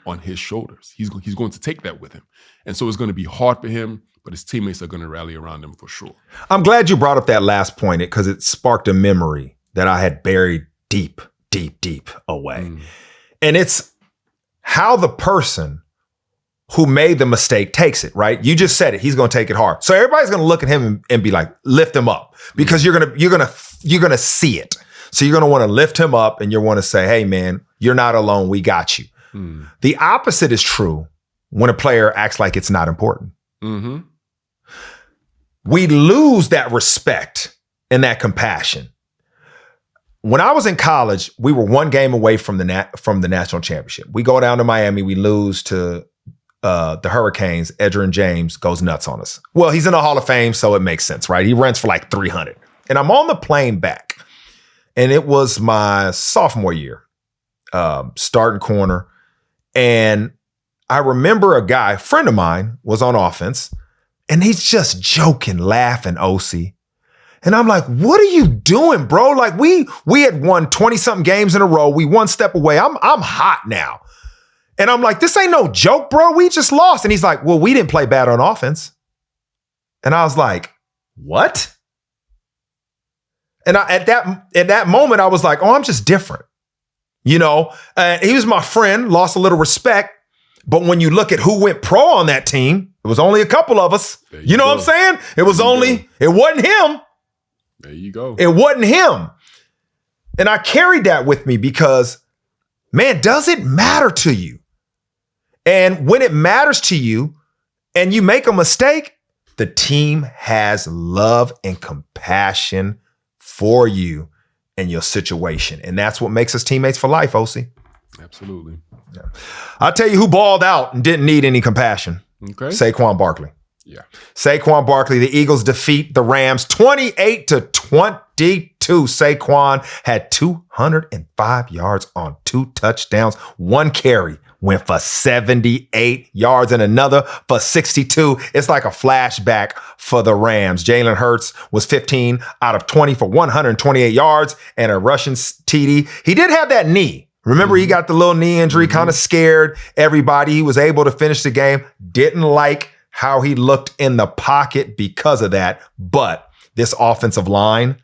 on his shoulders. He's going to take that with him. And so it's going to be hard for him, but his teammates are going to rally around him for sure. I'm glad you brought up that last point, because it sparked a memory that I had buried deep, deep, deep away. And it's how the person who made the mistake takes it, right? You just said it. He's going to take it hard. So everybody's going to look at him and be like, lift him up, because you're going to see it. So you're going to want to lift him up, and you want to say, hey man, you're not alone. We got you. The opposite is true when a player acts like it's not important. Mm-hmm. We lose that respect and that compassion. When I was in college, we were one game away from the national championship. We go down to Miami. We lose to the Hurricanes. Edgerrin James goes nuts on us. Well, he's in the Hall of Fame, so it makes sense, right? He runs for like 300. And I'm on the plane back. And it was my sophomore year, starting corner. And I remember a guy, a friend of mine, was on offense. And he's just joking, laughing, Osi. And I'm like, what are you doing, bro? Like, we had won 20-something games in a row. We one step away. I'm hot now. And I'm like, this ain't no joke, bro. We just lost. And he's like, well, we didn't play bad on offense. And I was like, what? And at that moment, I was like, oh, I'm just different. He was my friend, lost a little respect. But when you look at who went pro on that team, it was only a couple of us. You know what I'm saying? It wasn't him. There you go. It wasn't him. And I carried that with me because, man, does it matter to you? And when it matters to you and you make a mistake, the team has love and compassion for you and your situation. And that's what makes us teammates for life, Osi. Absolutely. Yeah. I'll tell you who balled out and didn't need any compassion. Okay. Saquon Barkley. Yeah. Saquon Barkley, the Eagles defeat the Rams 28-22. Saquon had 205 yards on 2 touchdowns. 1 carry went for 78 yards and another for 62. It's like a flashback for the Rams. Jalen Hurts was 15 out of 20 for 128 yards and a rushing TD. He did have that knee. Remember, he got the little knee injury, kind of scared everybody. He was able to finish the game. Didn't like how he looked in the pocket because of that. But this offensive line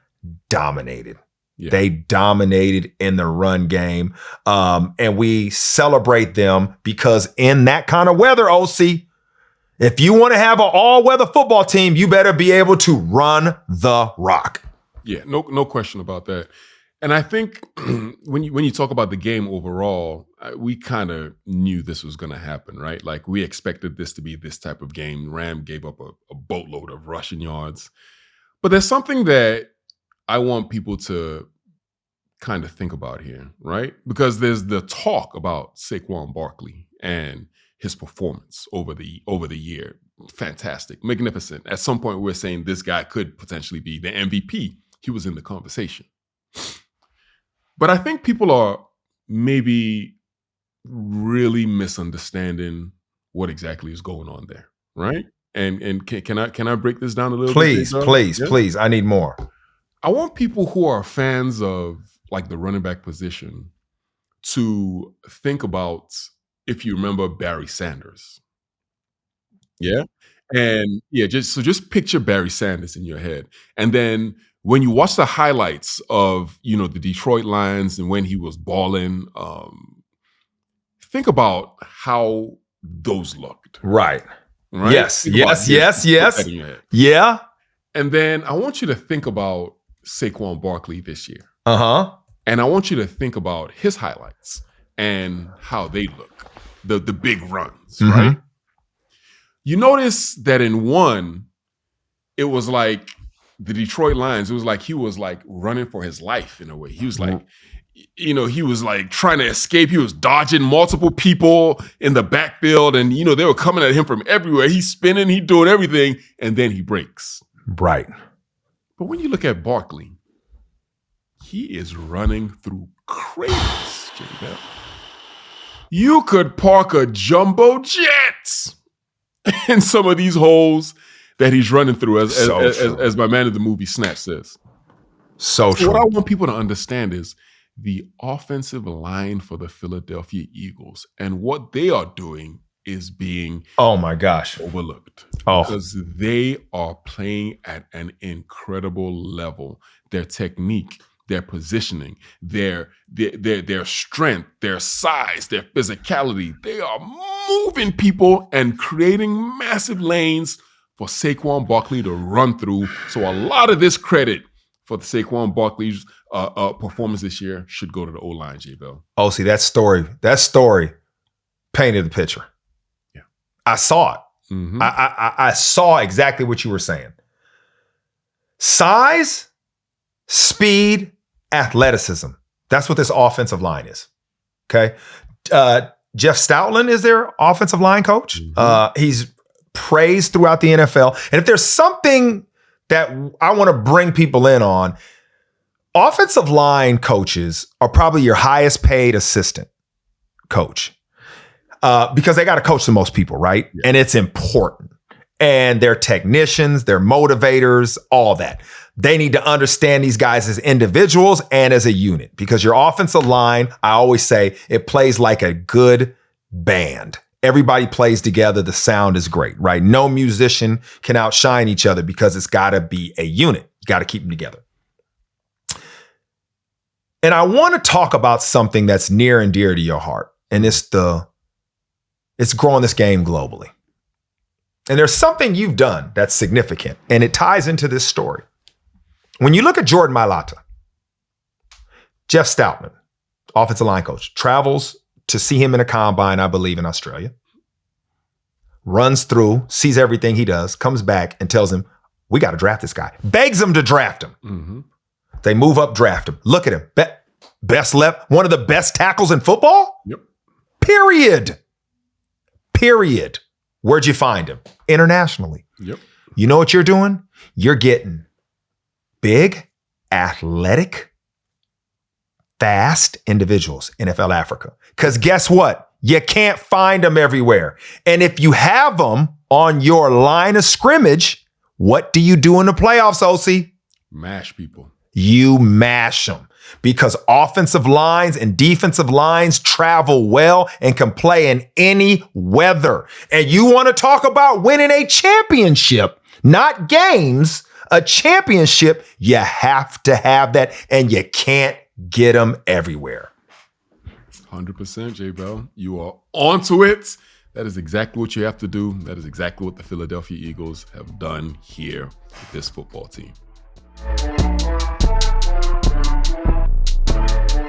dominated. Yeah. They dominated in the run game. And we celebrate them because in that kind of weather, Osi, if you want to have an all-weather football team, you better be able to run the rock. Yeah, no question about that. And I think when you talk about the game overall, we kind of knew this was going to happen, right? Like, we expected this to be this type of game. Ram gave up a boatload of rushing yards. But there's something that I want people to kind of think about here, right? Because there's the talk about Saquon Barkley and his performance over the year. Fantastic, magnificent. At some point, we're saying this guy could potentially be the MVP. He was in the conversation. But I think people are maybe really misunderstanding what exactly is going on there, right? And can I break this down a little bit? Please. I need more. I want people who are fans of like the running back position to think about, if you remember, Barry Sanders. Yeah. And yeah, just picture Barry Sanders in your head. And then when you watch the highlights of, the Detroit Lions and when he was balling, think about how those looked. Right. Yes. Yes. Yeah. And then I want you to think about Saquon Barkley this year. Uh-huh. And I want you to think about his highlights and how they look, the big runs, right? You notice that in one, it was like the Detroit Lions, it was like he was like running for his life in a way. He was like, he was like trying to escape. He was dodging multiple people in the backfield and, they were coming at him from everywhere. He's spinning, he's doing everything, and then he breaks. Right. But when you look at Barkley, he is running through craters, J-Bell. You could park a jumbo jet in some of these holes that he's running through, as my man in the movie Snatch says. So true. What I want people to understand is the offensive line for the Philadelphia Eagles and what they are doing is being overlooked. Because they are playing at an incredible level. Their technique, their positioning, their strength, their size, their physicality. They are moving people and creating massive lanes for Saquon Barkley to run through. So a lot of this credit for the Saquon Barkley's performance this year should go to the O-line, J-Bell. See, that story painted the picture. Yeah. I saw it. I saw exactly what you were saying. Size, speed, athleticism. That's what this offensive line is. Okay. Jeff Stoutland is their offensive line coach. He's praised throughout the NFL. And if there's something that I want to bring people in on, offensive line coaches are probably your highest paid assistant coach because they got to coach the most people, right? Yeah. And it's important. And they're technicians, they're motivators, all that. They need to understand these guys as individuals and as a unit because your offensive line, I always say, it plays like a good band. Everybody plays together. The sound is great, right? No musician can outshine each other because it's got to be a unit. You got to keep them together. And I want to talk about something that's near and dear to your heart. And it's growing this game globally. And there's something you've done that's significant, and it ties into this story. When you look at Jordan Mailata, Jeff Stoutland, offensive line coach, travels to see him in a combine, I believe, in Australia, runs through, sees everything he does, comes back and tells him, we got to draft this guy. Begs him to draft him. They move up, draft him. Look at him. Best left, one of the best tackles in football? Yep. Period. Where'd you find him? Internationally. Yep. You know what you're doing? You're getting big, athletic, fast individuals, NFL Africa. Because guess what? You can't find them everywhere. And if you have them on your line of scrimmage, what do you do in the playoffs, Osi? Mash people. You mash them because offensive lines and defensive lines travel well and can play in any weather. And you want to talk about winning a championship, not games, a championship, you have to have that, and you can't get them everywhere. 100%, J-Bell. You are onto it. That is exactly what you have to do. That is exactly what the Philadelphia Eagles have done here with this football team.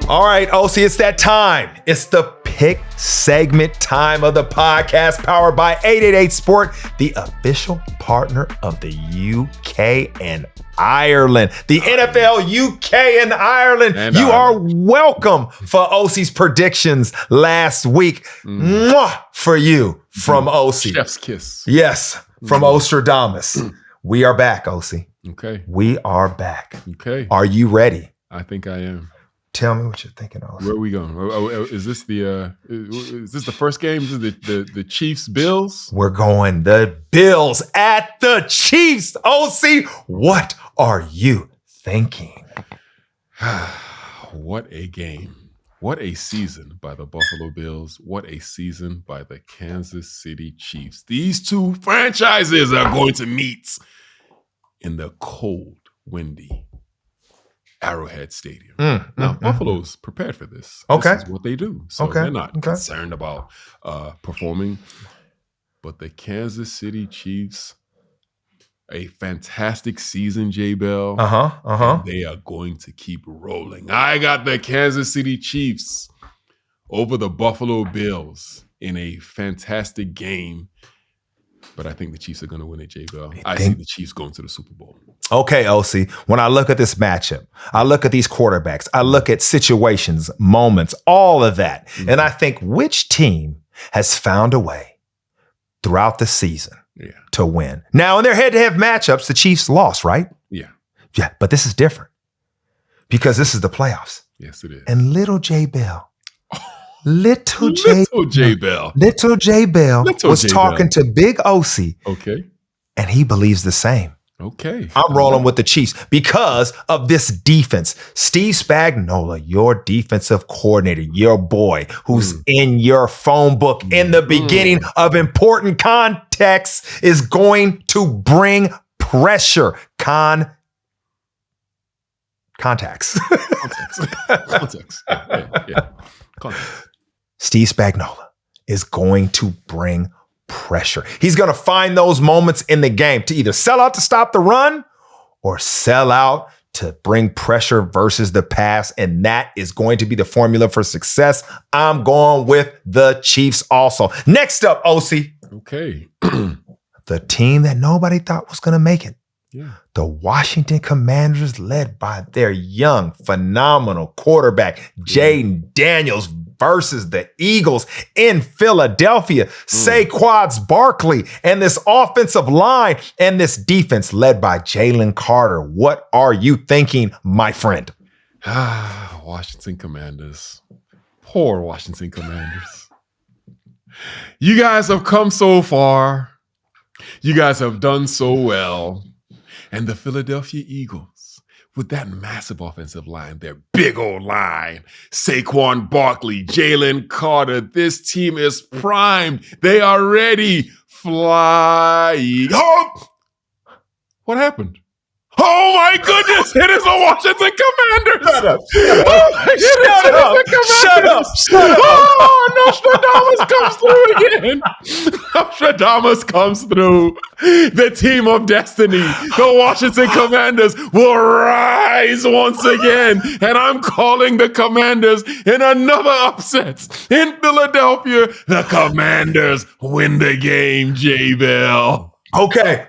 All right, Osi, it's that time. It's the pick segment time of the podcast, powered by 888 Sport, the official partner of the UK and Ireland. The NFL UK and Ireland. And you are welcome for Osi's predictions last week. Mwah, for you from Osi. Chef's kiss. Yes, from Ostradamus. We are back, Osi. Okay. We are back. Okay. Are you ready? I think I am. Tell me what you're thinking, Osi. Where are we going? Is this the first game? Is this the Chiefs Bills? We're going the Bills at the Chiefs. Osi, what are you thinking? What a game. What a season by the Buffalo Bills. What a season by the Kansas City Chiefs. These two franchises are going to meet in the cold, windy Arrowhead Stadium. Now, Buffalo's prepared for this. Okay. This is what they do. So they're not concerned about performing. But the Kansas City Chiefs, a fantastic season, J. Bell. And they are going to keep rolling. I got the Kansas City Chiefs over the Buffalo Bills in a fantastic game. But I think the Chiefs are going to win it, J. Bell. I see the Chiefs going to the Super Bowl. Okay, Osi. When I look at this matchup, I look at these quarterbacks, I look at situations, moments, all of that. And I think which team has found a way throughout the season to win? Now, in their head-to-head matchups, the Chiefs lost, right? Yeah. Yeah, but this is different because this is the playoffs. Yes, it is. And little J. Bell. Little J. Bell was talking to Big Osi. Okay. And he believes the same. Okay. I'm rolling with the Chiefs because of this defense. Steve Spagnuolo, your defensive coordinator, your boy, who's in your phone book in the beginning of important contexts, is going to bring pressure. Contacts. Context. Yeah. Context. Steve Spagnuolo is going to bring pressure. He's going to find those moments in the game to either sell out to stop the run or sell out to bring pressure versus the pass. And that is going to be the formula for success. I'm going with the Chiefs also. Next up, Osi. Okay. The team that nobody thought was going to make it. Yeah. The Washington Commanders, led by their young, phenomenal quarterback, Jayden Daniels, versus the Eagles in Philadelphia. Saquon Barkley and this offensive line and this defense led by Jalen Carter. What are you thinking, my friend? Washington Commanders. Poor Washington Commanders. You guys have come so far. You guys have done so well. And the Philadelphia Eagles, with that massive offensive line, their big old line, Saquon Barkley, Jalen Carter, this team is primed. They are ready. Flying. Oh! What happened? Oh my goodness! It is the Washington Commanders! Shut up! Shut up! Oh, Nostradamus comes through again. Nostradamus comes through. The team of destiny, the Washington Commanders, will rise once again. And I'm calling the Commanders in another upset. In Philadelphia, the Commanders win the game, J-Bell. Okay.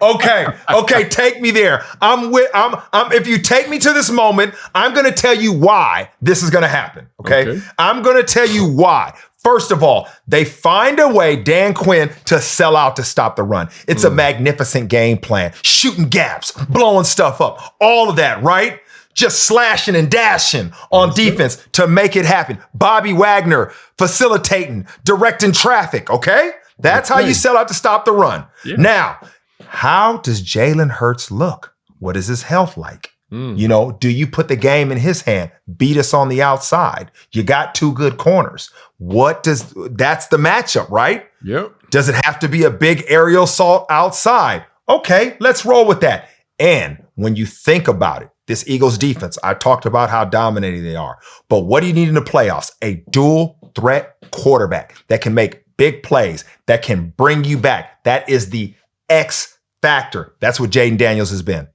Take me there. If you take me to this moment, I'm going to tell you why this is going to happen. Okay. I'm going to tell you why. First of all, they find a way, Dan Quinn, to sell out to stop the run. It's a magnificent game plan. Shooting gaps, blowing stuff up, all of that, right? Just slashing and dashing on defense to make it happen. Bobby Wagner facilitating, directing traffic, okay? That's how you sell out to stop the run. Yeah. Now, how does Jalen Hurts look? What is his health like? You know, do you put the game in his hand? Beat us on the outside. You got two good corners. That's the matchup, right? Yep. Does it have to be a big aerial assault outside? Okay, let's roll with that. And when you think about it, this Eagles defense, I talked about how dominating they are. But what do you need in the playoffs? A dual threat quarterback that can make big plays, that can bring you back. That is the X factor. That's what Jayden Daniels has been.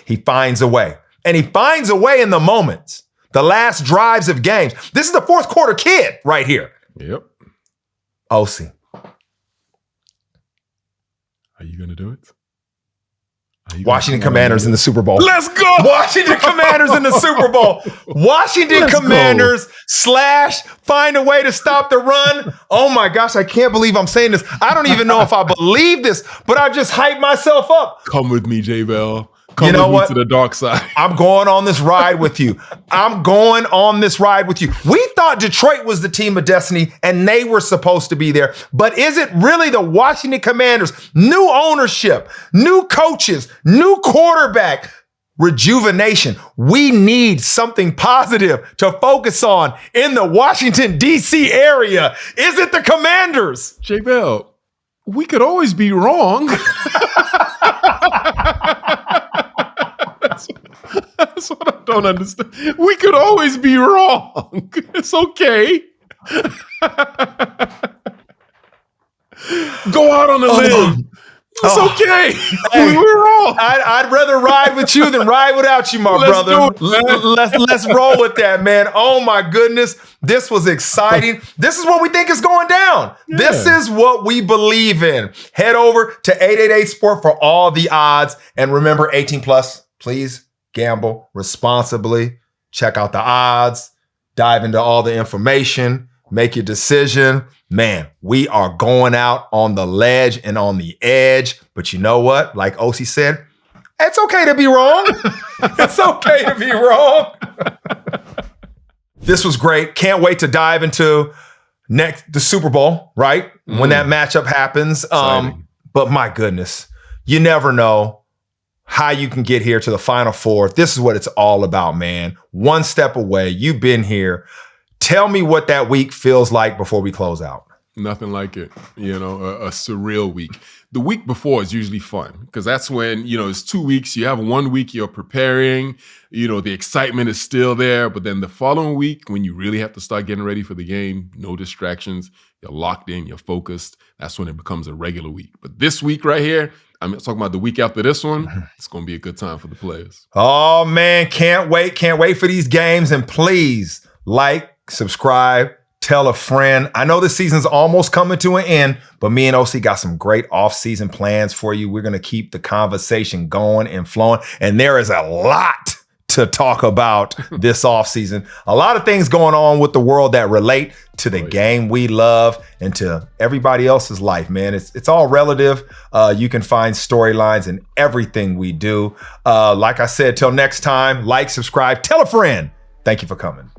He finds a way. And he finds a way in the moments. The last drives of games. This is the fourth quarter kid right here. Yep. Osi. Are you going to do it? Washington Commanders in the Super Bowl. Let's go! Washington Commanders in the Super Bowl. Washington Commanders / find a way to stop the run. Oh my gosh, I can't believe I'm saying this. I don't even know if I believe this, but I just hyped myself up. Come with me, J-Bell. Come with me to the dark side. I'm going on this ride with you. We thought Detroit was the team of destiny and they were supposed to be there. But is it really the Washington Commanders? New ownership, new coaches, new quarterback, rejuvenation. We need something positive to focus on in the Washington, D.C. area. Is it the Commanders? J-Bell, we could always be wrong. That's what I'm don't understand. We could always be wrong. It's okay. Go out on a limb. It's okay. Hey, we were wrong. I'd rather ride with you than ride without you, my brother. Let's roll with that, man. Oh my goodness. This was exciting. This is what we think is going down. Yeah. This is what we believe in. Head over to 888 Sport for all the odds. And remember, 18 plus, please gamble responsibly. Check out the odds. Dive into all the information. Make your decision. Man, we are going out on the ledge and on the edge. But you know what? Like Osi said, it's okay to be wrong. It's okay to be wrong. This was great. Can't wait to dive into the Super Bowl, right? When that matchup happens. But my goodness, you never know how you can get here to the Final Four. This is what it's all about, man. One step away. You've been here. Tell me what that week feels like before we close out. Nothing like it. A surreal week. The week before is usually fun because that's when, it's 2 weeks. You have 1 week you're preparing, the excitement is still there. But then the following week, when you really have to start getting ready for the game, no distractions, you're locked in, you're focused. That's when it becomes a regular week. But this week right here, I'm talking about the week after this one. It's going to be a good time for the players. Oh, man. Can't wait. Can't wait for these games. And please subscribe, tell a friend. I know the season's almost coming to an end, but me and Osi got some great off-season plans for you. We're going to keep the conversation going and flowing. And there is a lot to talk about this offseason. A lot of things going on with the world that relate to the game we love and to everybody else's life, man. It's all relative. You can find storylines in everything we do. Like I said, till next time, subscribe, tell a friend. Thank you for coming.